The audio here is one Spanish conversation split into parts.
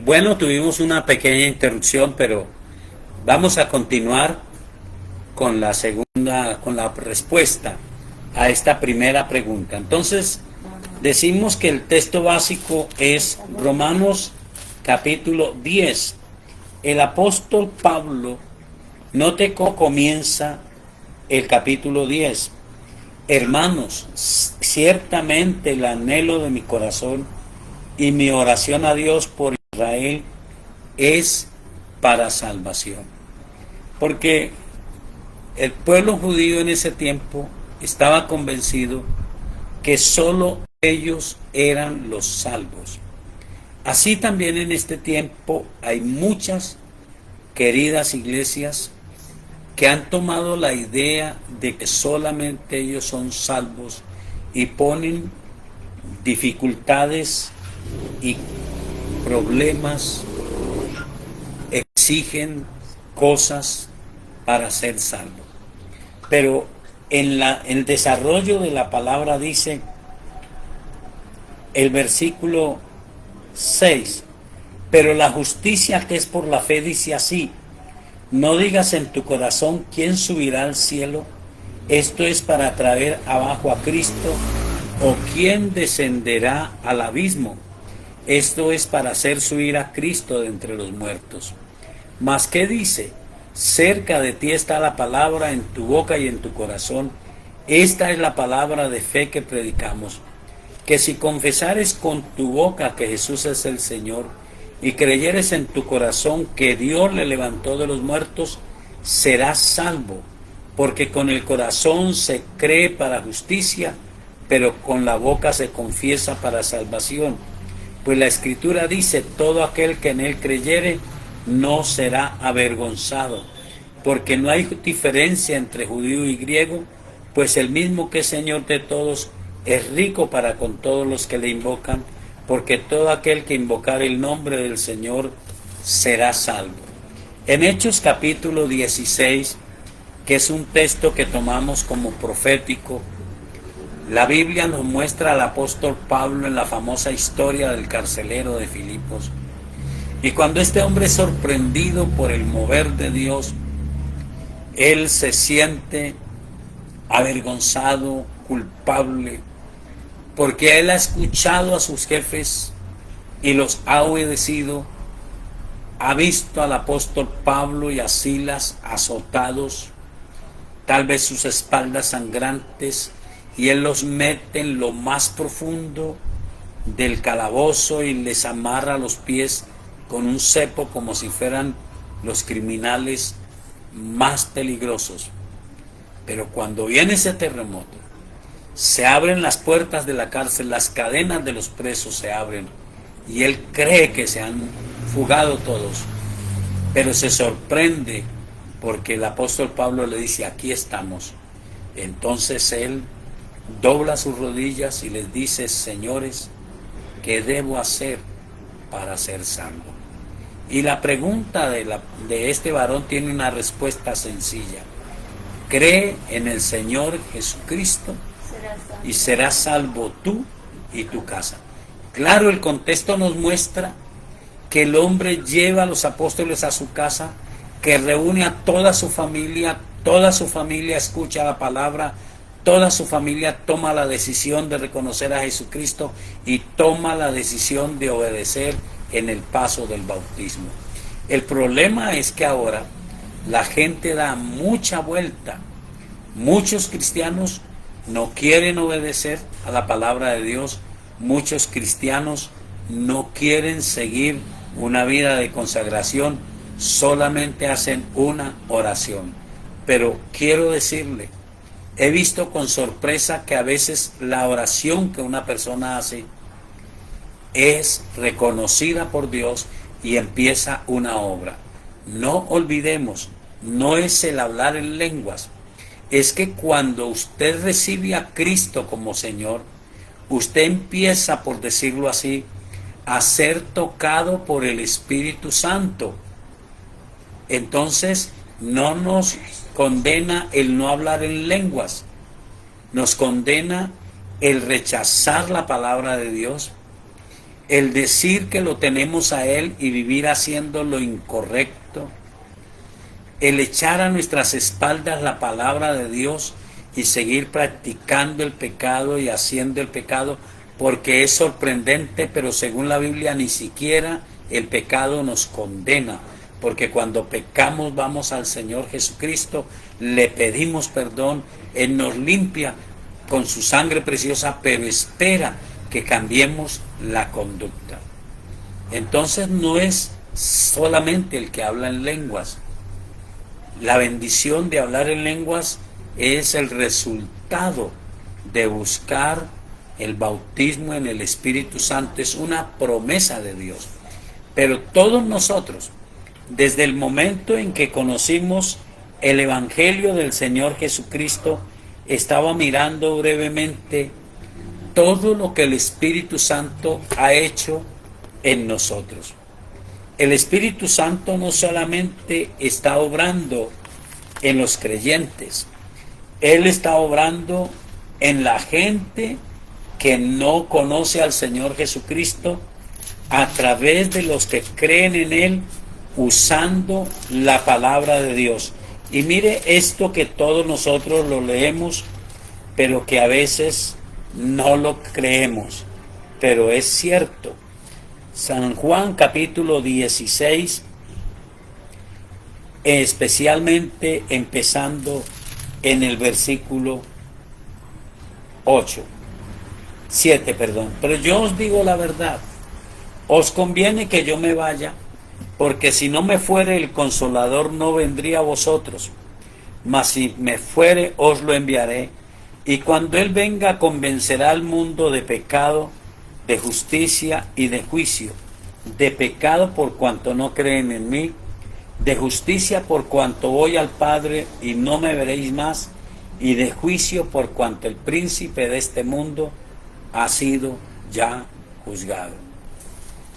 Bueno, tuvimos una pequeña interrupción, pero vamos a continuar con la segunda, con la respuesta a esta primera pregunta. Entonces, decimos que el texto básico es Romanos capítulo 10. El apóstol Pablo, note cómo comienza el capítulo 10. Hermanos, ciertamente el anhelo de mi corazón y mi oración a Dios por Israel es para salvación. Porque el pueblo judío en ese tiempo estaba convencido que sólo ellos eran los salvos. Así también en este tiempo hay muchas queridas iglesias que han tomado la idea de que solamente ellos son salvos y ponen dificultades y problemas, exigen cosas para ser salvo. Pero en el desarrollo de la palabra dice el versículo 6, pero la justicia que es por la fe dice así: no digas en tu corazón quién subirá al cielo, esto es para traer abajo a Cristo, o quién descenderá al abismo, esto es para hacer subir a Cristo de entre los muertos. Mas ¿qué dice? Cerca de ti está la palabra en tu boca y en tu corazón. Esta es la palabra de fe que predicamos, que si confesares con tu boca que Jesús es el Señor y creyeres en tu corazón que Dios le levantó de los muertos, serás salvo, porque con el corazón se cree para justicia, pero con la boca se confiesa para salvación. Pues la Escritura dice: todo aquel que en él creyere no será avergonzado, porque no hay diferencia entre judío y griego, pues el mismo que es Señor de todos es rico para con todos los que le invocan, porque todo aquel que invocar el nombre del Señor será salvo. En Hechos capítulo 16, que es un texto que tomamos como profético, la Biblia nos muestra al apóstol Pablo en la famosa historia del carcelero de Filipos. Y cuando este hombre es sorprendido por el mover de Dios, él se siente avergonzado, culpable, porque él ha escuchado a sus jefes y los ha obedecido, ha visto al apóstol Pablo y a Silas azotados, tal vez sus espaldas sangrantes, y él los mete en lo más profundo del calabozo y les amarra los pies con un cepo como si fueran los criminales más peligrosos. Pero cuando viene ese terremoto, se abren las puertas de la cárcel, las cadenas de los presos se abren, y él cree que se han fugado todos, pero se sorprende porque el apóstol Pablo le dice: aquí estamos. Entonces él dobla sus rodillas y les dice: señores, ¿qué debo hacer para ser salvo? Y la pregunta de este varón tiene una respuesta sencilla: cree en el Señor Jesucristo y serás salvo tú y tu casa. Claro, el contexto nos muestra que el hombre lleva a los apóstoles a su casa, que reúne a toda su familia escucha la palabra, toda su familia toma la decisión de reconocer a Jesucristo y toma la decisión de obedecer en el paso del bautismo. El problema es que ahora la gente da mucha vuelta. Muchos cristianos no quieren obedecer a la palabra de Dios. Muchos cristianos no quieren seguir una vida de consagración, solamente hacen una oración. Pero quiero decirle, he visto con sorpresa que a veces la oración que una persona hace es reconocida por Dios y empieza una obra. No olvidemos, no es el hablar en lenguas, es que cuando usted recibe a Cristo como Señor, usted empieza, por decirlo así, a ser tocado por el Espíritu Santo. Entonces, no nos condena el no hablar en lenguas, nos condena el rechazar la palabra de Dios, el decir que lo tenemos a Él y vivir haciendo lo incorrecto, el echar a nuestras espaldas la palabra de Dios y seguir practicando el pecado y haciendo el pecado, porque es sorprendente, pero según la Biblia ni siquiera el pecado nos condena, porque cuando pecamos vamos al Señor Jesucristo, le pedimos perdón, Él nos limpia con su sangre preciosa, pero espera que cambiemos la conducta. Entonces no es solamente el que habla en lenguas. La bendición de hablar en lenguas es el resultado de buscar el bautismo en el Espíritu Santo, es una promesa de Dios. Pero todos nosotros, desde el momento en que conocimos el Evangelio del Señor Jesucristo, estaba mirando brevemente todo lo que el Espíritu Santo ha hecho en nosotros. El Espíritu Santo no solamente está obrando en los creyentes, Él está obrando en la gente que no conoce al Señor Jesucristo, a través de los que creen en Él, usando la palabra de Dios. Y mire esto que todos nosotros lo leemos, pero que a veces no lo creemos, pero es cierto. San Juan capítulo 16, especialmente empezando en el versículo 7, perdón. Pero yo os digo la verdad, os conviene que yo me vaya, porque si no me fuere el Consolador no vendría a vosotros, mas si me fuere os lo enviaré, y cuando Él venga convencerá al mundo de pecado, de justicia y de juicio, de pecado por cuanto no creen en mí, de justicia por cuanto voy al Padre y no me veréis más, y de juicio por cuanto el príncipe de este mundo ha sido ya juzgado.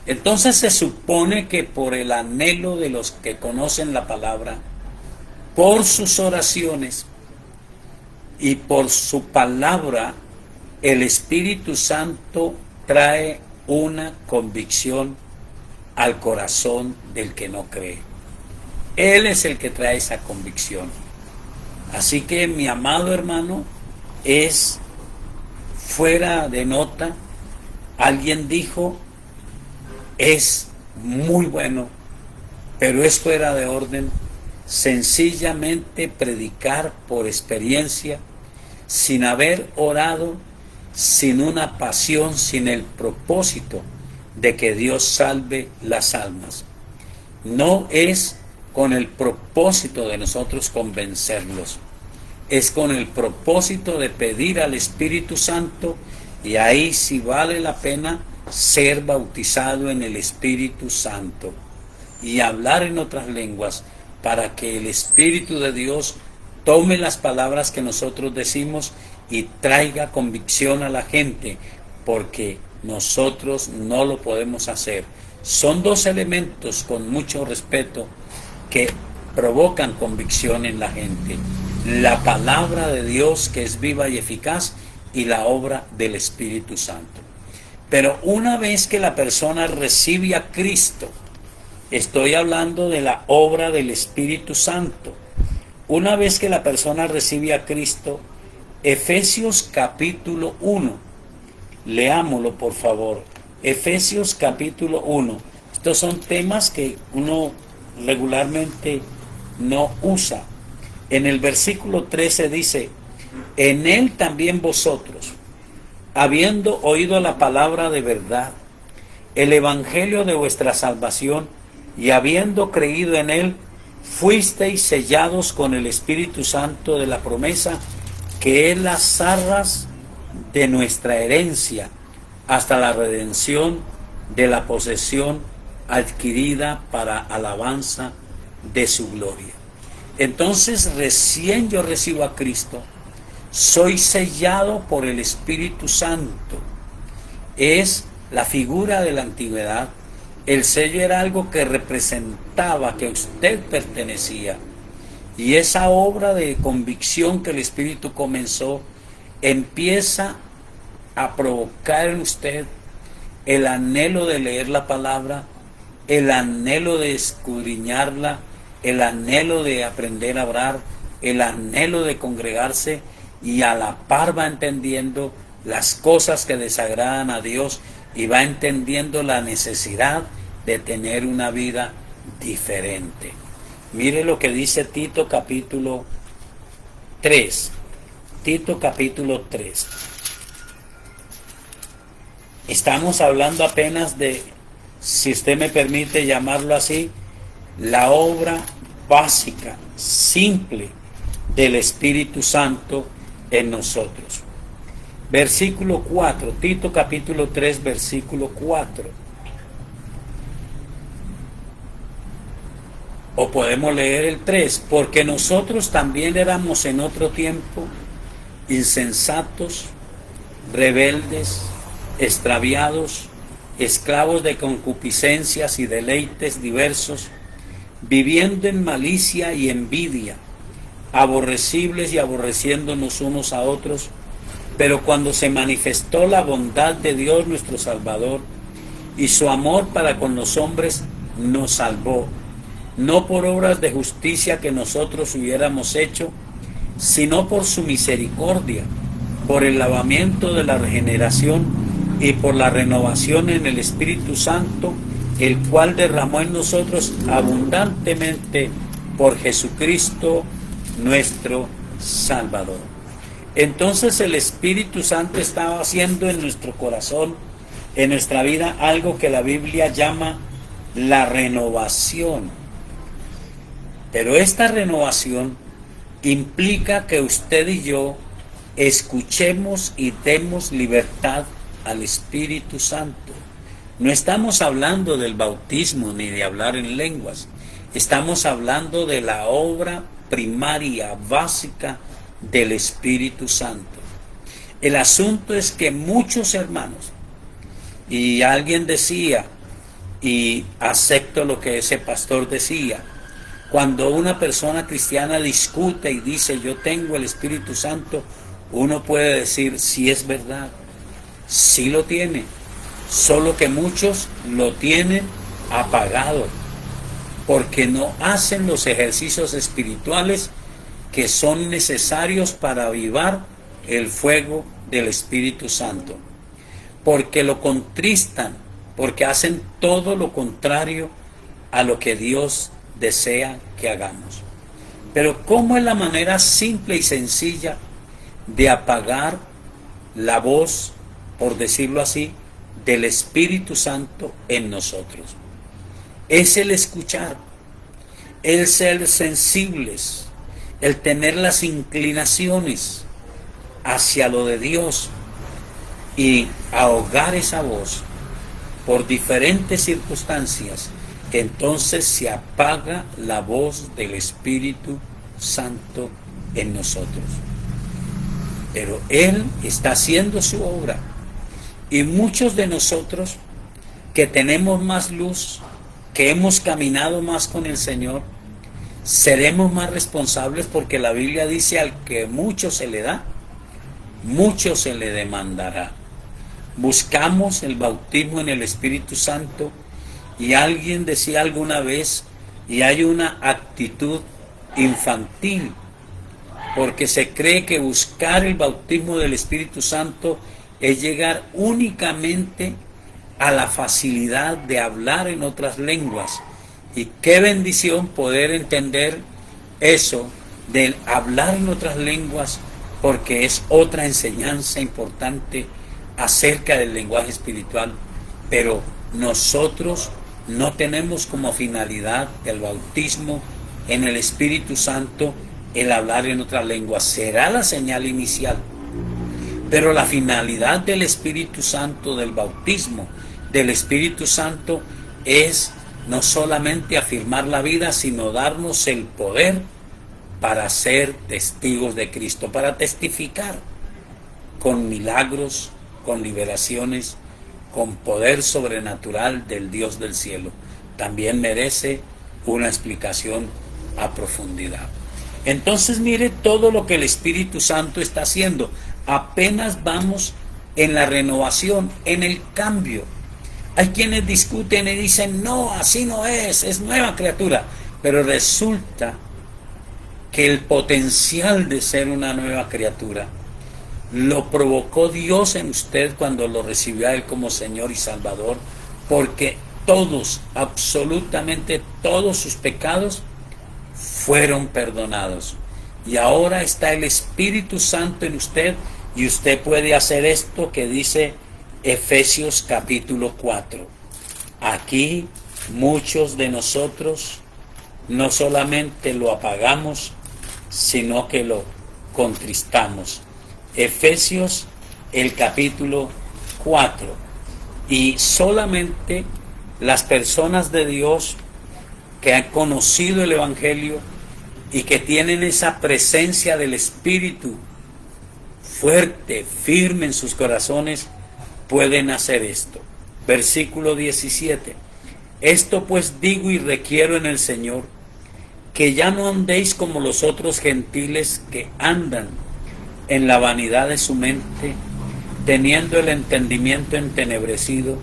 Entonces se supone que por el anhelo de los que conocen la palabra, por sus oraciones y por su palabra, el Espíritu Santo trae una convicción al corazón del que no cree. Él es el que trae esa convicción. Así que mi amado hermano, es fuera de nota. Alguien dijo, es muy bueno, pero es fuera de orden sencillamente predicar por experiencia, sin haber orado, sin una pasión, sin el propósito de que Dios salve las almas. No es con el propósito de nosotros convencerlos, es con el propósito de pedir al Espíritu Santo, y ahí sí vale la pena ser bautizado en el Espíritu Santo y hablar en otras lenguas, para que el Espíritu de Dios tome las palabras que nosotros decimos y traiga convicción a la gente, porque nosotros no lo podemos hacer. Son dos elementos, con mucho respeto, que provocan convicción en la gente: la palabra de Dios, que es viva y eficaz, y la obra del Espíritu Santo. Pero una vez que la persona recibe a Cristo, estoy hablando de la obra del Espíritu Santo. Una vez que la persona recibe a Cristo, Efesios capítulo 1, leámoslo por favor. Efesios capítulo 1. Estos son temas que uno regularmente no usa. En el versículo 13 dice: en Él también vosotros, habiendo oído la palabra de verdad, el evangelio de vuestra salvación, y habiendo creído en Él, fuisteis sellados con el Espíritu Santo de la promesa, que es las arras de nuestra herencia, hasta la redención de la posesión adquirida para alabanza de su gloria. Entonces, recién yo recibo a Cristo, soy sellado por el Espíritu Santo. Es la figura de la antigüedad. El sello era algo que representaba que usted pertenecía. Y esa obra de convicción que el Espíritu comenzó, empieza a provocar en usted el anhelo de leer la palabra, el anhelo de escudriñarla, el anhelo de aprender a orar, el anhelo de congregarse, y a la par va entendiendo las cosas que desagradan a Dios y va entendiendo la necesidad de tener una vida diferente. Mire lo que dice Tito capítulo 3. Tito capítulo 3. Estamos hablando apenas de, si usted me permite llamarlo así, la obra básica, simple del Espíritu Santo en nosotros. Versículo 4, Tito capítulo 3, versículo 4. O podemos leer el 3, porque nosotros también éramos en otro tiempo insensatos, rebeldes, extraviados, esclavos de concupiscencias y deleites diversos, viviendo en malicia y envidia, aborrecibles y aborreciéndonos unos a otros. Pero cuando se manifestó la bondad de Dios nuestro Salvador y su amor para con los hombres, nos salvó, no por obras de justicia que nosotros hubiéramos hecho, sino por su misericordia, por el lavamiento de la regeneración y por la renovación en el Espíritu Santo, el cual derramó en nosotros abundantemente por Jesucristo nuestro Salvador. Entonces el Espíritu Santo estaba haciendo en nuestro corazón, en nuestra vida, algo que la Biblia llama la renovación. Pero esta renovación implica que usted y yo escuchemos y demos libertad al Espíritu Santo. No estamos hablando del bautismo ni de hablar en lenguas. Estamos hablando de la obra primaria, básica del Espíritu Santo. El asunto es que muchos hermanos, y alguien decía, y acepto lo que ese pastor decía, cuando una persona cristiana discute y dice yo tengo el Espíritu Santo, uno puede decir sí es verdad, sí lo tiene, solo que muchos lo tienen apagado porque no hacen los ejercicios espirituales que son necesarios para avivar el fuego del Espíritu Santo, porque lo contristan, porque hacen todo lo contrario a lo que Dios desea que hagamos. Pero ¿cómo es la manera simple y sencilla de apagar la voz, por decirlo así, del Espíritu Santo en nosotros? Es el escuchar, el ser sensibles, el tener las inclinaciones hacia lo de Dios y ahogar esa voz por diferentes circunstancias. Entonces se apaga la voz del Espíritu Santo en nosotros. Pero Él está haciendo su obra. Y muchos de nosotros que tenemos más luz, que hemos caminado más con el Señor, seremos más responsables, porque la Biblia dice al que mucho se le da, mucho se le demandará. Buscamos el bautismo en el Espíritu Santo. Y alguien decía alguna vez, y hay una actitud infantil, porque se cree que buscar el bautismo del Espíritu Santo es llegar únicamente a la facilidad de hablar en otras lenguas. Y qué bendición poder entender eso del hablar en otras lenguas, porque es otra enseñanza importante acerca del lenguaje espiritual. Pero nosotros no tenemos como finalidad el bautismo en el Espíritu Santo el hablar en otra lengua. Será la señal inicial, pero la finalidad del Espíritu Santo, del bautismo del Espíritu Santo, es no solamente afirmar la vida, sino darnos el poder para ser testigos de Cristo, para testificar con milagros, con liberaciones, con poder sobrenatural del Dios del cielo. También merece una explicación a profundidad. Entonces mire todo lo que el Espíritu Santo está haciendo. Apenas vamos en la renovación, en el cambio. Hay quienes discuten y dicen, no, así no es nueva criatura. Pero resulta que el potencial de ser una nueva criatura lo provocó Dios en usted cuando lo recibió a Él como Señor y Salvador, porque todos, absolutamente todos sus pecados fueron perdonados. Y ahora está el Espíritu Santo en usted y usted puede hacer esto que dice Efesios capítulo 4. Aquí muchos de nosotros no solamente lo apagamos, sino que lo contristamos. Efesios el capítulo 4. Y solamente las personas de Dios que han conocido el Evangelio y que tienen esa presencia del Espíritu fuerte, firme en sus corazones, pueden hacer esto. Versículo 17. Esto pues digo y requiero en el Señor, que ya no andéis como los otros gentiles que andan en la vanidad de su mente, teniendo el entendimiento entenebrecido,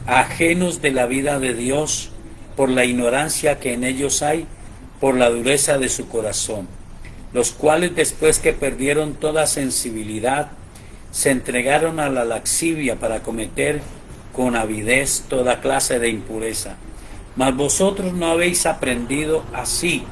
ajenos de la vida de Dios, por la ignorancia que en ellos hay, por la dureza de su corazón, los cuales después que perdieron toda sensibilidad, se entregaron a la laxivia para cometer con avidez toda clase de impureza. Mas vosotros no habéis aprendido así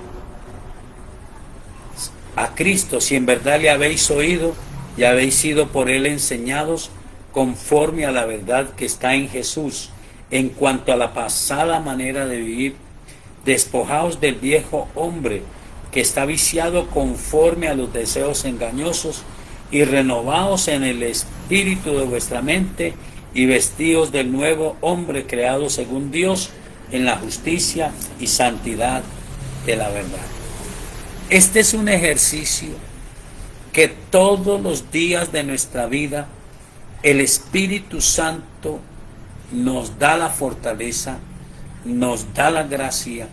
a Cristo, si en verdad le habéis oído y habéis sido por Él enseñados conforme a la verdad que está en Jesús. En cuanto a la pasada manera de vivir, despojaos del viejo hombre que está viciado conforme a los deseos engañosos, y renovaos en el espíritu de vuestra mente, y vestíos del nuevo hombre creado según Dios en la justicia y santidad de la verdad. Este es un ejercicio que todos los días de nuestra vida el Espíritu Santo nos da la fortaleza, nos da la gracia,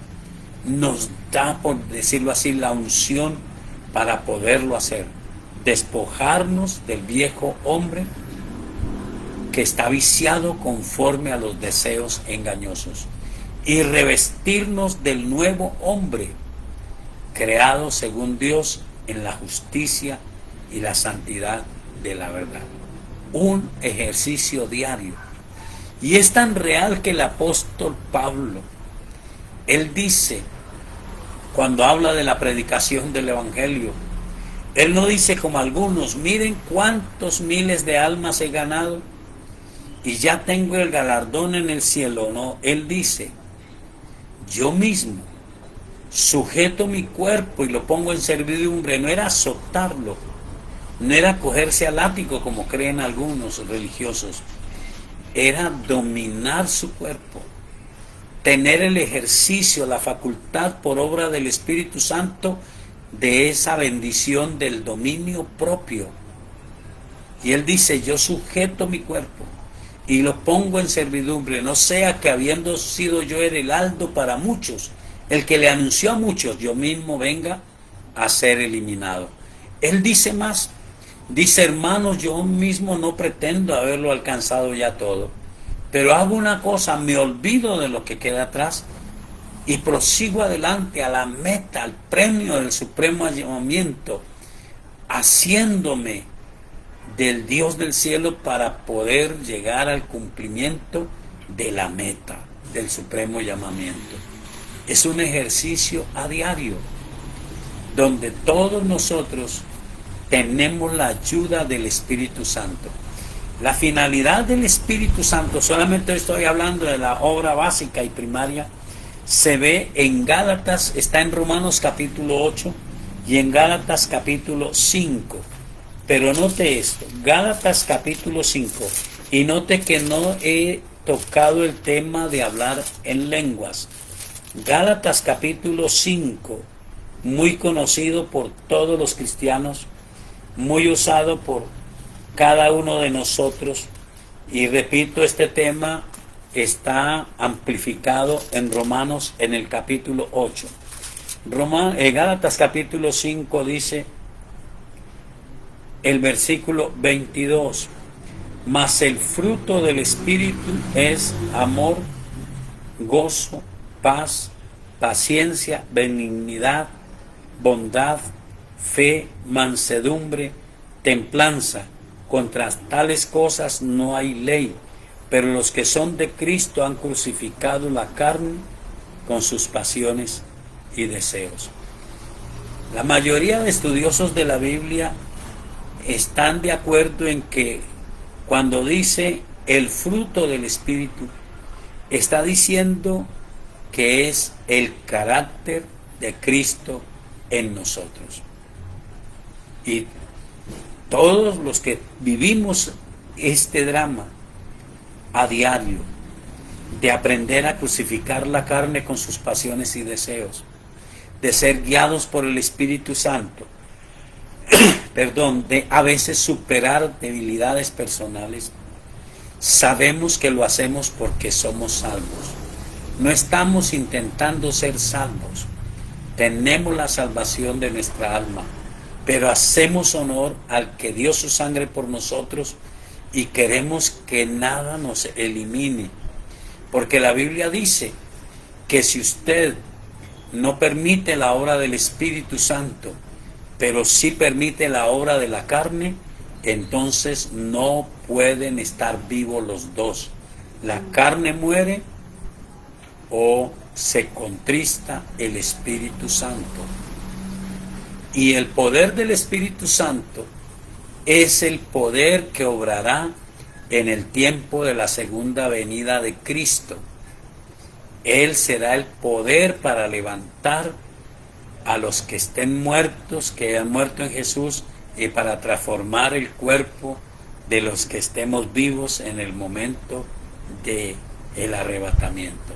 nos da, por decirlo así, la unción para poderlo hacer. Despojarnos del viejo hombre que está viciado conforme a los deseos engañosos y revestirnos del nuevo hombre creado según Dios en la justicia y la santidad de la verdad. Un ejercicio diario. Y es tan real que el apóstol Pablo, él dice, cuando habla de la predicación del Evangelio, él no dice como algunos, miren cuántos miles de almas he ganado y ya tengo el galardón en el cielo. No, él dice, yo mismo sujeto mi cuerpo y lo pongo en servidumbre. No era azotarlo, no era cogerse al látigo como creen algunos religiosos, era dominar su cuerpo, tener el ejercicio, la facultad por obra del Espíritu Santo de esa bendición del dominio propio. Y él dice, yo sujeto mi cuerpo y lo pongo en servidumbre, no sea que habiendo sido yo el heraldo para muchos, el que le anunció a muchos, yo mismo venga a ser eliminado. Él dice más, dice, hermanos, yo mismo no pretendo haberlo alcanzado ya todo, pero hago una cosa, me olvido de lo que queda atrás y prosigo adelante a la meta, al premio del supremo llamamiento, haciéndome del Dios del cielo para poder llegar al cumplimiento de la meta del supremo llamamiento. Es un ejercicio a diario, donde todos nosotros tenemos la ayuda del Espíritu Santo. La finalidad del Espíritu Santo, solamente estoy hablando de la obra básica y primaria, se ve en Gálatas, está en Romanos capítulo 8 y en Gálatas capítulo 5. Pero note esto, Gálatas capítulo 5, y note que no he tocado el tema de hablar en lenguas. Gálatas capítulo 5, muy conocido por todos los cristianos, muy usado por cada uno de nosotros, y repito, este tema está amplificado en Romanos en el capítulo 8. Gálatas capítulo 5 dice el versículo 22, Mas el fruto del Espíritu es amor, gozo, paz, paciencia, benignidad, bondad, fe, mansedumbre, templanza. Contra tales cosas no hay ley, pero los que son de Cristo han crucificado la carne con sus pasiones y deseos. La mayoría de estudiosos de la Biblia están de acuerdo en que cuando dice el fruto del Espíritu, está diciendo que es el carácter de Cristo en nosotros. Y todos los que vivimos este drama a diario, de aprender a crucificar la carne con sus pasiones y deseos, de ser guiados por el Espíritu Santo, de a veces superar debilidades personales, sabemos que lo hacemos porque somos salvos. No estamos intentando ser salvos. Tenemos la salvación de nuestra alma, pero hacemos honor al que dio su sangre por nosotros y queremos que nada nos elimine. Porque la Biblia dice que si usted no permite la obra del Espíritu Santo, pero sí permite la obra de la carne, entonces no pueden estar vivos los dos. La carne muere o se contrista el Espíritu Santo. Y el poder del Espíritu Santo es el poder que obrará en el tiempo de la segunda venida de Cristo. Él será el poder para levantar a los que estén muertos, que han muerto en Jesús, y para transformar el cuerpo de los que estemos vivos en el momento del arrebatamiento.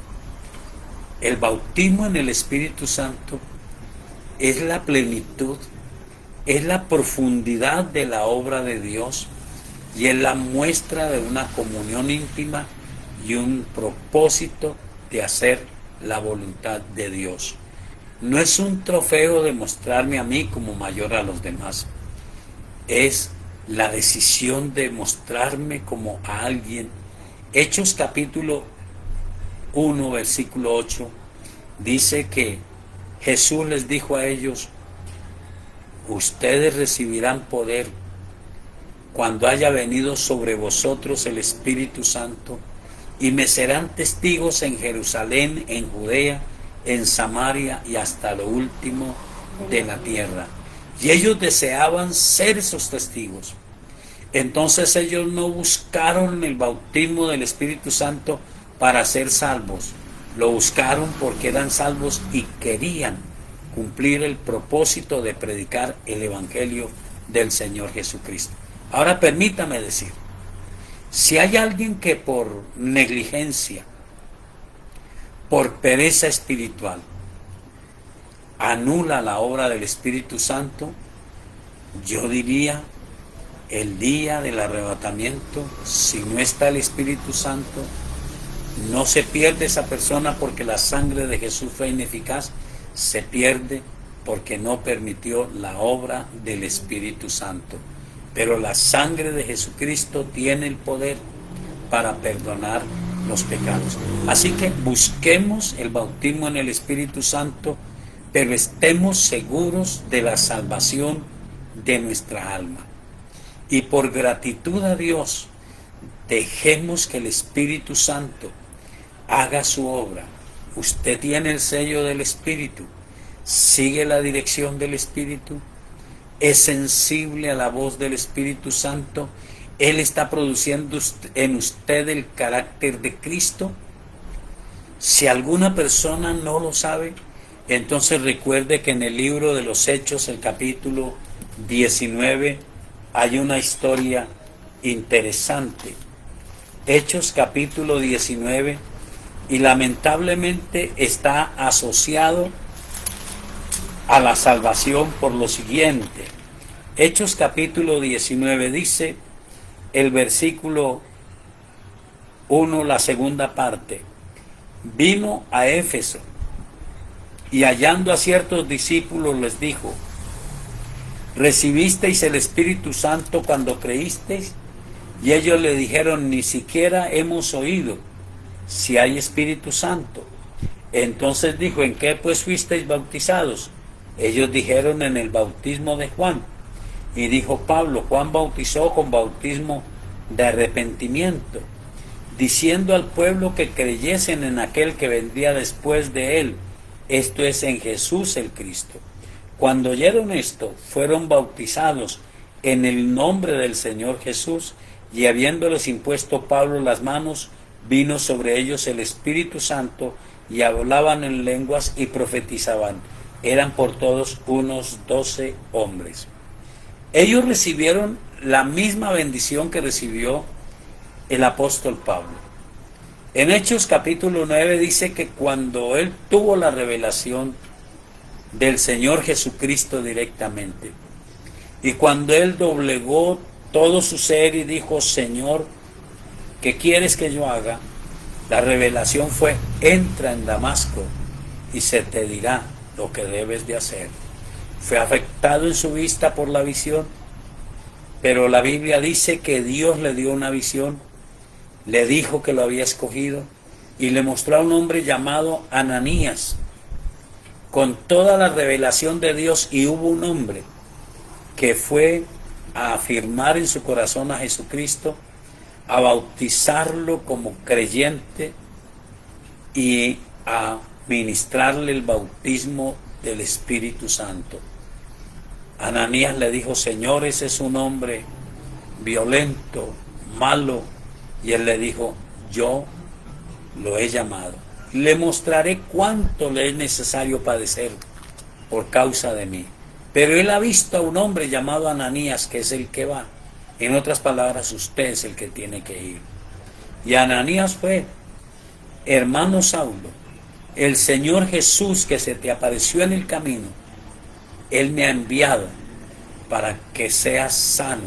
El bautismo en el Espíritu Santo es la plenitud, es la profundidad de la obra de Dios y es la muestra de una comunión íntima y un propósito de hacer la voluntad de Dios. No es un trofeo de mostrarme a mí como mayor a los demás, es la decisión de mostrarme como a alguien. Hechos capítulo 1, versículo 8, dice que Jesús les dijo a ellos: ustedes recibirán poder cuando haya venido sobre vosotros el Espíritu Santo, y me serán testigos en Jerusalén, en Judea, en Samaria y hasta lo último de la tierra. Y ellos deseaban ser esos testigos. Entonces ellos no buscaron el bautismo del Espíritu Santo para ser salvos. Lo buscaron porque eran salvos y querían cumplir el propósito de predicar el Evangelio del Señor Jesucristo. Ahora permítame decir, si hay alguien que por negligencia, por pereza espiritual, anula la obra del Espíritu Santo, yo diría, el día del arrebatamiento, si no está el Espíritu Santo, no se pierde esa persona porque la sangre de Jesús fue ineficaz, se pierde porque no permitió la obra del Espíritu Santo. Pero la sangre de Jesucristo tiene el poder para perdonar los pecados. Así que busquemos el bautismo en el Espíritu Santo, pero estemos seguros de la salvación de nuestra alma. Y por gratitud a Dios, dejemos que el Espíritu Santo haga su obra. Usted tiene el sello del Espíritu, sigue la dirección del Espíritu, es sensible a la voz del Espíritu Santo. Él está produciendo en usted el carácter de Cristo. Si alguna persona no lo sabe, entonces recuerde que en el libro de los Hechos, el capítulo 19, hay una historia interesante. Hechos capítulo 19, y lamentablemente está asociado a la salvación por lo siguiente. Hechos capítulo 19 dice el versículo 1, la segunda parte: vino a Éfeso y hallando a ciertos discípulos les dijo: ¿recibisteis el Espíritu Santo cuando creísteis? Y ellos le dijeron, ni siquiera hemos oído si hay Espíritu Santo. Entonces dijo, ¿en qué pues fuisteis bautizados? Ellos dijeron, en el bautismo de Juan. Y dijo Pablo, Juan bautizó con bautismo de arrepentimiento, diciendo al pueblo que creyesen en aquel que vendría después de él, esto es, en Jesús el Cristo. Cuando oyeron esto, fueron bautizados en el nombre del Señor Jesús, y habiéndoles impuesto Pablo las manos, vino sobre ellos el Espíritu Santo, y hablaban en lenguas y profetizaban. Eran por todos unos 12 hombres. Ellos recibieron la misma bendición que recibió el apóstol Pablo. En Hechos capítulo 9 dice que cuando él tuvo la revelación del Señor Jesucristo directamente, y cuando él doblegó todo su ser y dijo, Señor, ¿qué quieres que yo haga? La revelación fue, entra en Damasco y se te dirá lo que debes de hacer. Fue afectado en su vista por la visión, pero la Biblia dice que Dios le dio una visión, le dijo que lo había escogido y le mostró a un hombre llamado Ananías con toda la revelación de Dios, y hubo un hombre que fue a afirmar en su corazón a Jesucristo, a bautizarlo como creyente y a ministrarle el bautismo del Espíritu Santo. Ananías le dijo, Señor, ese es un hombre violento, malo, y él le dijo, yo lo he llamado. Le mostraré cuánto le es necesario padecer por causa de mí. Pero él ha visto a un hombre llamado Ananías, que es el que va. En otras palabras, usted es el que tiene que ir. Y Ananías fue, hermano Saulo, el Señor Jesús que se te apareció en el camino, Él me ha enviado para que seas sano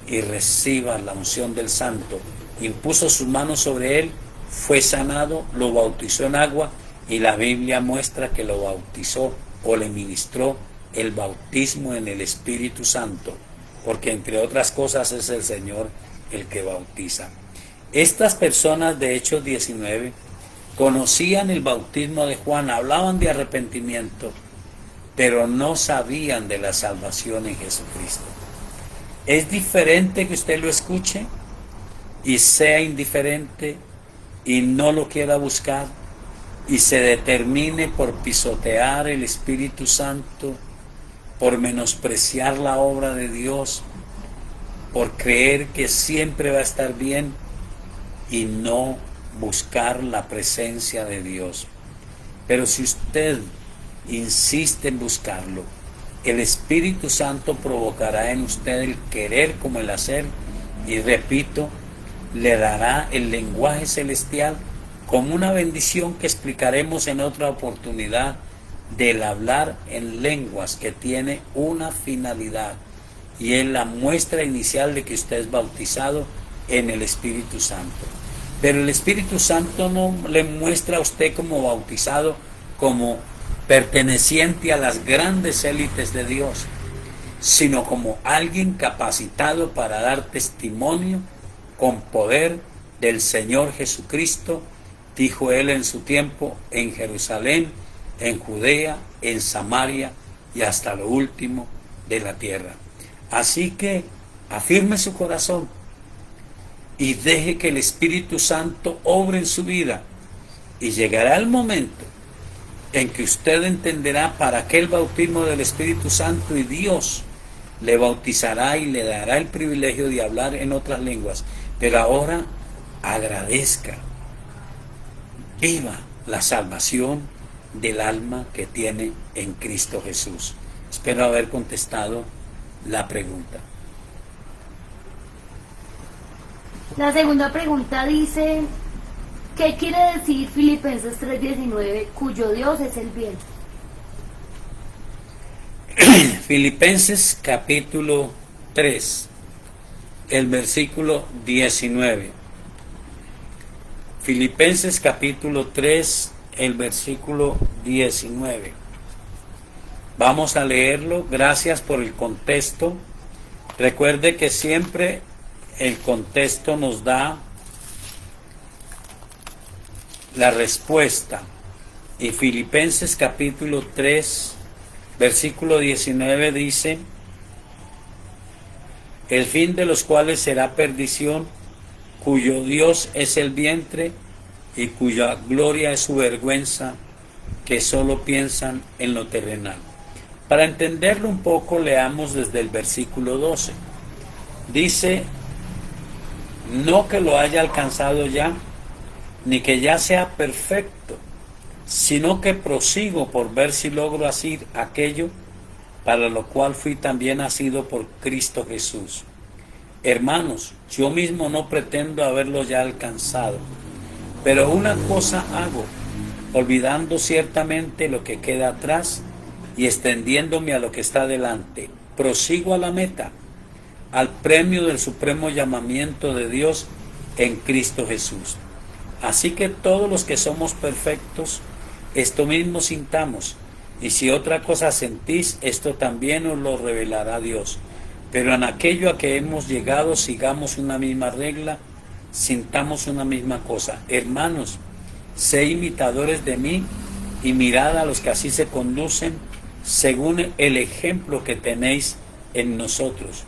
y recibas la unción del Santo. Impuso sus manos sobre él, fue sanado, lo bautizó en agua, y la Biblia muestra que lo bautizó o le ministró el bautismo en el Espíritu Santo, porque entre otras cosas es el Señor el que bautiza. Estas personas de Hechos 19 conocían el bautismo de Juan, hablaban de arrepentimiento, pero no sabían de la salvación en Jesucristo. Es diferente que usted lo escuche y sea indiferente y no lo quiera buscar y se determine por pisotear el Espíritu Santo, por menospreciar la obra de Dios, por creer que siempre va a estar bien y no buscar la presencia de Dios. Pero si usted insiste en buscarlo, el Espíritu Santo provocará en usted el querer como el hacer, y repito, le dará el lenguaje celestial como una bendición que explicaremos en otra oportunidad, del hablar en lenguas, que tiene una finalidad, y es la muestra inicial de que usted es bautizado en el Espíritu Santo. Pero el Espíritu Santo no le muestra a usted como bautizado, como perteneciente a las grandes élites de Dios, sino como alguien capacitado para dar testimonio con poder del Señor Jesucristo, dijo él en su tiempo, en Jerusalén, en Judea, en Samaria y hasta lo último de la tierra. Así que afirme su corazón y deje que el Espíritu Santo obre en su vida, y llegará el momento en que usted entenderá para qué el bautismo del Espíritu Santo, y Dios le bautizará y le dará el privilegio de hablar en otras lenguas. Pero ahora agradezca, viva la salvación del alma que tiene en Cristo Jesús. Espero haber contestado la pregunta. La segunda pregunta dice, ¿qué quiere decir Filipenses 3:19, cuyo Dios es el bien? Filipenses capítulo 3, el versículo 19. Filipenses capítulo 3, el versículo 19. Vamos a leerlo. Gracias por el contexto. Recuerde que siempre el contexto nos da la respuesta. Y Filipenses capítulo 3, versículo 19 dice: el fin de los cuales será perdición, cuyo Dios es el vientre y cuya gloria es su vergüenza, que solo piensan en lo terrenal. Para entenderlo un poco, leamos desde el versículo 12. Dice: no que lo haya alcanzado ya, ni que ya sea perfecto, sino que prosigo por ver si logro hacer aquello para lo cual fui también nacido por Cristo Jesús. Hermanos, yo mismo no pretendo haberlo ya alcanzado, pero una cosa hago, olvidando ciertamente lo que queda atrás y extendiéndome a lo que está delante, prosigo a la meta, al premio del supremo llamamiento de Dios en Cristo Jesús. Así que todos los que somos perfectos, esto mismo sintamos, y si otra cosa sentís, esto también os lo revelará Dios. Pero en aquello a que hemos llegado, sigamos una misma regla, sintamos una misma cosa. Hermanos, sé imitadores de mí y mirad a los que así se conducen, según el ejemplo que tenéis en nosotros.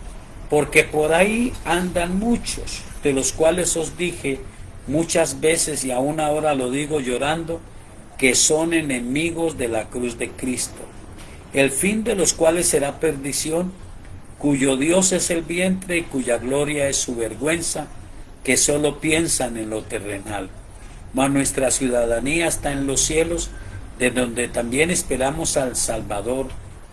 Porque por ahí andan muchos, de los cuales os dije muchas veces, y aún ahora lo digo llorando, que son enemigos de la cruz de Cristo, el fin de los cuales será perdición, cuyo Dios es el vientre y cuya gloria es su vergüenza, que solo piensan en lo terrenal. Mas nuestra ciudadanía está en los cielos, de donde también esperamos al Salvador,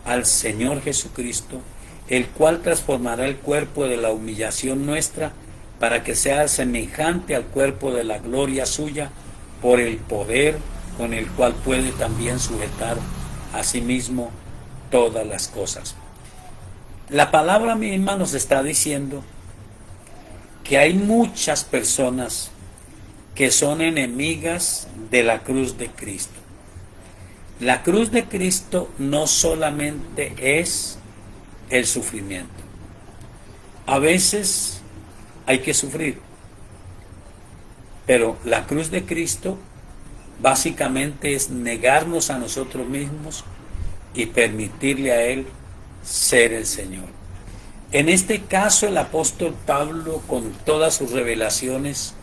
al Señor Jesucristo, el cual transformará el cuerpo de la humillación nuestra, para que sea semejante al cuerpo de la gloria suya, por el poder con el cual puede también sujetar a sí mismo todas las cosas. La palabra misma nos está diciendo que hay muchas personas que son enemigas de la cruz de Cristo. La cruz de Cristo no solamente es el sufrimiento. A veces hay que sufrir, pero la cruz de Cristo básicamente es negarnos a nosotros mismos y permitirle a Él ser el Señor. En este caso, el apóstol Pablo, con todas sus revelaciones,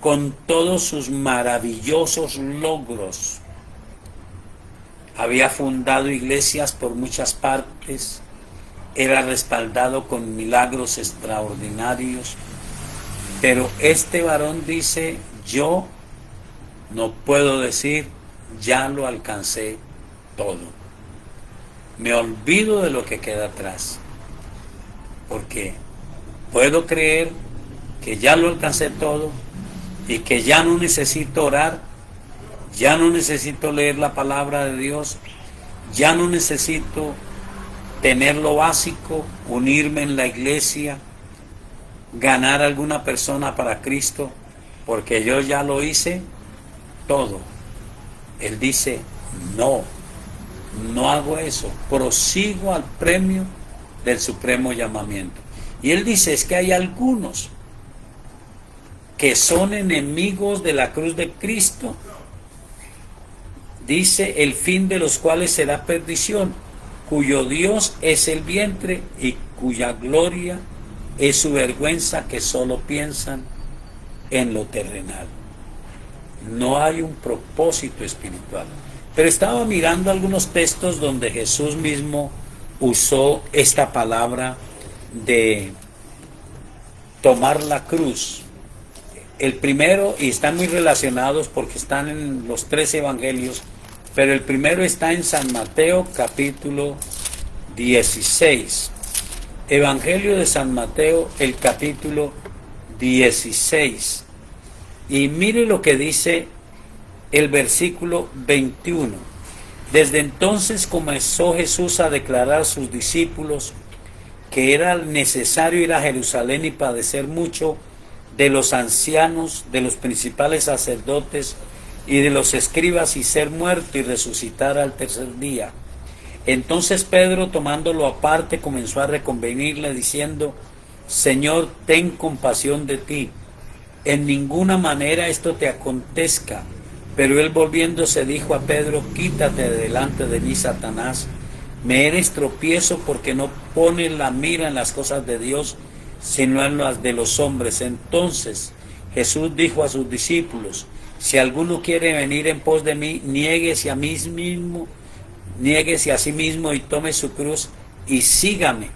con todos sus maravillosos logros, había fundado iglesias por muchas partes, era respaldado con milagros extraordinarios, pero este varón dice: yo no puedo decir ya lo alcancé todo. Me olvido de lo que queda atrás, porque puedo creer que ya lo alcancé todo y que ya no necesito orar, ya no necesito leer la palabra de Dios, ya no necesito tener lo básico, unirme en la iglesia, ganar a alguna persona para Cristo, porque yo ya lo hice todo. Él dice: no hago eso, prosigo al premio del supremo llamamiento. Y él dice: es que hay algunos que son enemigos de la cruz de Cristo, dice, el fin de los cuales será perdición, cuyo Dios es el vientre y cuya gloria es su vergüenza, que solo piensan en lo terrenal. No hay un propósito espiritual. Pero estaba mirando algunos textos donde Jesús mismo usó esta palabra de tomar la cruz. El primero, y están muy relacionados porque están en los 3 evangelios, pero el primero está en San Mateo capítulo 16. Evangelio de San Mateo, el capítulo 16. Y mire lo que dice el versículo 21. Desde entonces comenzó Jesús a declarar a sus discípulos que era necesario ir a Jerusalén y padecer mucho de los ancianos, de los principales sacerdotes y de los escribas, y ser muerto y resucitar al tercer día. Entonces Pedro, tomándolo aparte, comenzó a reconvenirle diciendo: Señor, ten compasión de ti. En ninguna manera esto te acontezca. Pero él volviéndose dijo a Pedro, quítate de delante de mí, Satanás. Me eres tropiezo porque no pones la mira en las cosas de Dios, sino en las de los hombres. Entonces Jesús dijo a sus discípulos, si alguno quiere venir en pos de mí, niéguese a sí mismo y tome su cruz y sígame,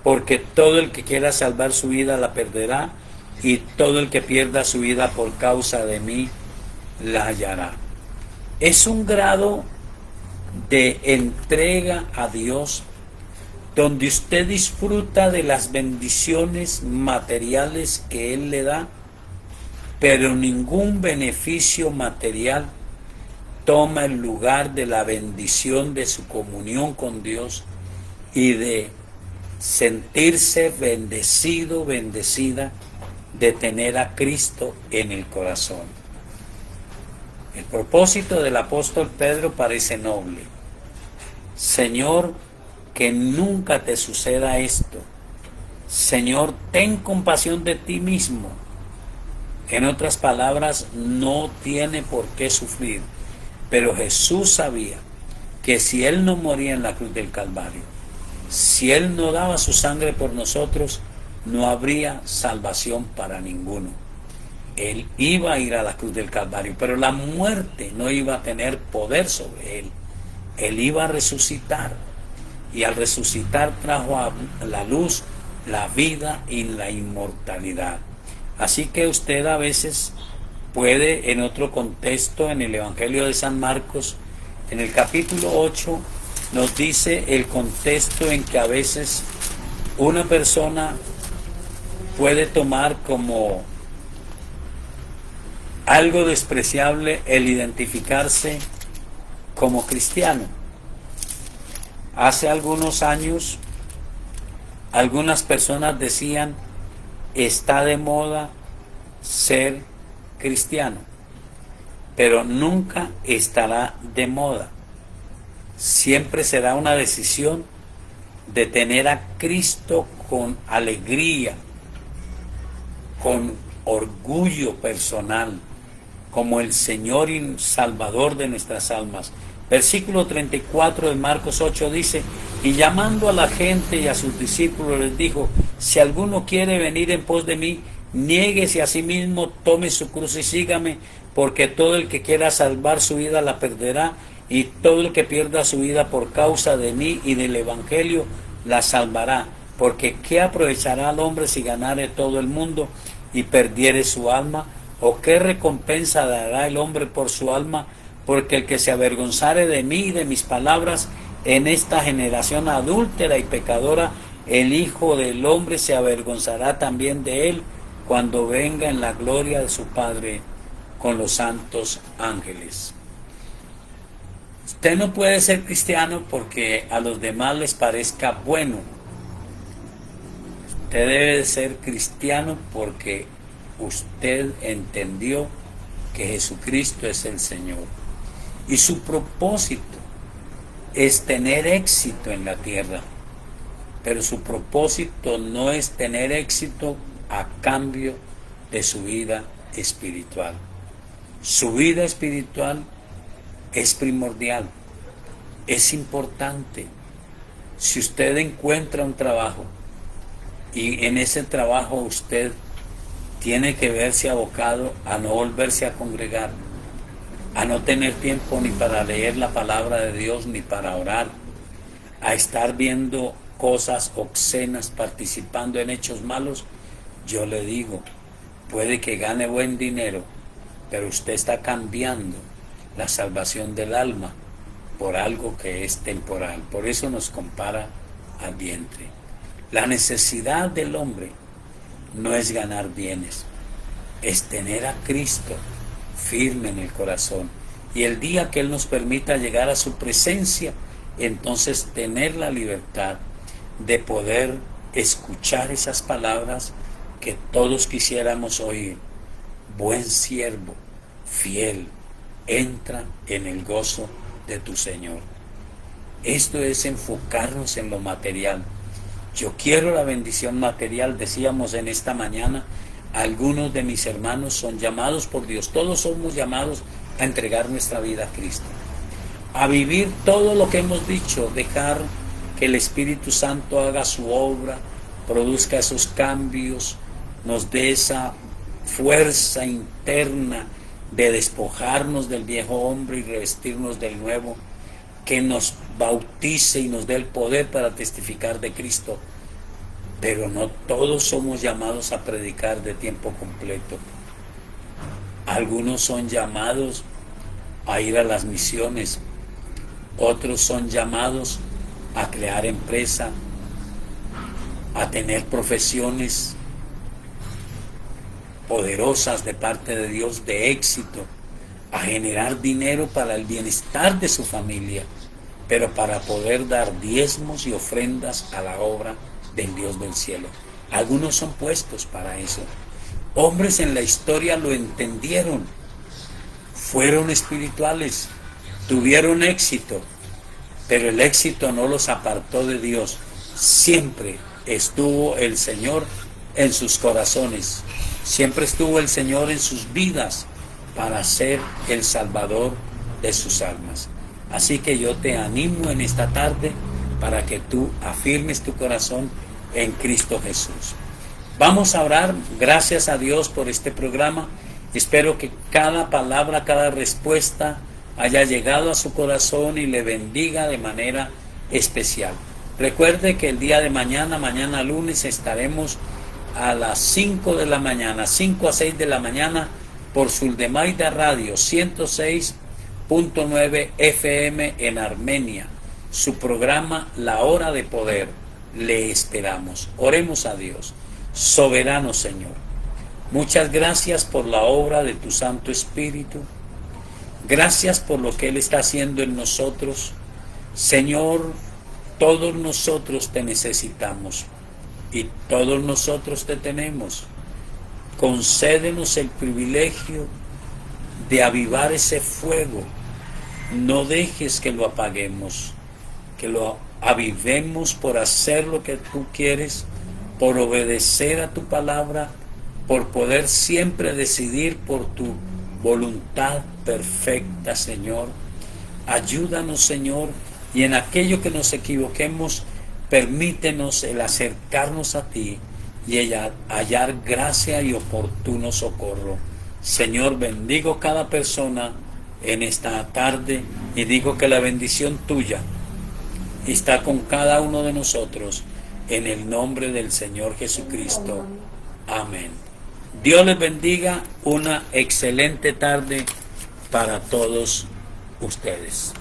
porque todo el que quiera salvar su vida la perderá, y todo el que pierda su vida por causa de mí la hallará. Es un grado de entrega a Dios donde usted disfruta de las bendiciones materiales que Él le da, pero ningún beneficio material toma el lugar de la bendición de su comunión con Dios y de sentirse bendecido, bendecida de tener a Cristo en el corazón. El propósito del apóstol Pedro parece noble. Señor, que nunca te suceda esto. Señor, ten compasión de ti mismo. En otras palabras, no tiene por qué sufrir. Pero Jesús sabía que si Él no moría en la cruz del Calvario, si Él no daba su sangre por nosotros, no habría salvación para ninguno. Él iba a ir a la cruz del Calvario, pero la muerte no iba a tener poder sobre Él. Él iba a resucitar, y al resucitar trajo a la luz la vida y la inmortalidad. Así que usted a veces puede, en otro contexto, en el Evangelio de San Marcos, en el capítulo 8, nos dice el contexto en que a veces una persona puede tomar como algo despreciable el identificarse como cristiano. Hace algunos años, algunas personas decían, está de moda ser cristiano, pero nunca estará de moda. Siempre será una decisión de tener a Cristo con alegría, con orgullo personal, como el Señor y Salvador de nuestras almas. Versículo 34 de Marcos 8 dice, y llamando a la gente y a sus discípulos les dijo, si alguno quiere venir en pos de mí, niéguese a sí mismo, tome su cruz y sígame, porque todo el que quiera salvar su vida la perderá, y todo el que pierda su vida por causa de mí y del Evangelio la salvará. Porque ¿qué aprovechará al hombre si ganare todo el mundo y perdiere su alma? ¿O qué recompensa dará el hombre por su alma? Porque el que se avergonzare de mí y de mis palabras en esta generación adúltera y pecadora, el Hijo del Hombre se avergonzará también de él cuando venga en la gloria de su Padre con los santos ángeles. Usted no puede ser cristiano porque a los demás les parezca bueno. Usted debe de ser cristiano porque usted entendió que Jesucristo es el Señor. Y su propósito es tener éxito en la tierra. Pero su propósito no es tener éxito a cambio de su vida espiritual. Su vida espiritual es primordial, es importante. Si usted encuentra un trabajo y en ese trabajo usted tiene que verse abocado a no volverse a congregar, a no tener tiempo ni para leer la palabra de Dios ni para orar, a estar viendo cosas obscenas, participando en hechos malos, yo le digo, puede que gane buen dinero, pero usted está cambiando la salvación del alma por algo que es temporal. Por eso nos compara al vientre. La necesidad del hombre no es ganar bienes, es tener a Cristo firme en el corazón. Y el día que Él nos permita llegar a su presencia, entonces tener la libertad de poder escuchar esas palabras que todos quisiéramos oír. Buen siervo, fiel, entra en el gozo de tu Señor. Esto es enfocarnos en lo material. Yo quiero la bendición material. Decíamos en esta mañana, algunos de mis hermanos son llamados por Dios. Todos somos llamados a entregar nuestra vida a Cristo, a vivir todo lo que hemos dicho, dejar que el Espíritu Santo haga su obra, produzca esos cambios, nos dé esa fuerza interna de despojarnos del viejo hombre y revestirnos del nuevo, que nos bautice y nos dé el poder para testificar de Cristo. Pero no todos somos llamados a predicar de tiempo completo. Algunos son llamados a ir a las misiones, otros son llamados a crear empresa, a tener profesiones poderosas de parte de Dios, de éxito, a generar dinero para el bienestar de su familia, pero para poder dar diezmos y ofrendas a la obra del Dios del cielo. Algunos son puestos para eso. Hombres en la historia lo entendieron, fueron espirituales, tuvieron éxito, pero el éxito no los apartó de Dios. Siempre estuvo el Señor en sus corazones, siempre estuvo el Señor en sus vidas para ser el Salvador de sus almas. Así que yo te animo en esta tarde para que tú afirmes tu corazón en Cristo Jesús. Vamos a orar. Gracias a Dios por este programa. Espero que cada palabra, cada respuesta haya llegado a su corazón y le bendiga de manera especial. Recuerde que el día de mañana lunes, estaremos a las 5 de la mañana, 5 a 6 de la mañana, por Suldemaida Radio 106.9 FM en Armenia. Su programa La Hora de Poder. Le esperamos. Oremos a Dios. Soberano Señor, muchas gracias por la obra de tu Santo Espíritu. Gracias por lo que Él está haciendo en nosotros. Señor, todos nosotros te necesitamos y todos nosotros te tenemos. Concédenos el privilegio de avivar ese fuego. No dejes que lo apaguemos, que lo avivemos por hacer lo que tú quieres, por obedecer a tu palabra, por poder siempre decidir por tu voluntad perfecta, Señor. Ayúdanos, Señor, y en aquello que nos equivoquemos, permítenos el acercarnos a ti y hallar gracia y oportuno socorro. Señor, bendigo cada persona en esta tarde y digo que la bendición tuya está con cada uno de nosotros, en el nombre del Señor Jesucristo. Amén. Dios les bendiga. Una excelente tarde para todos ustedes.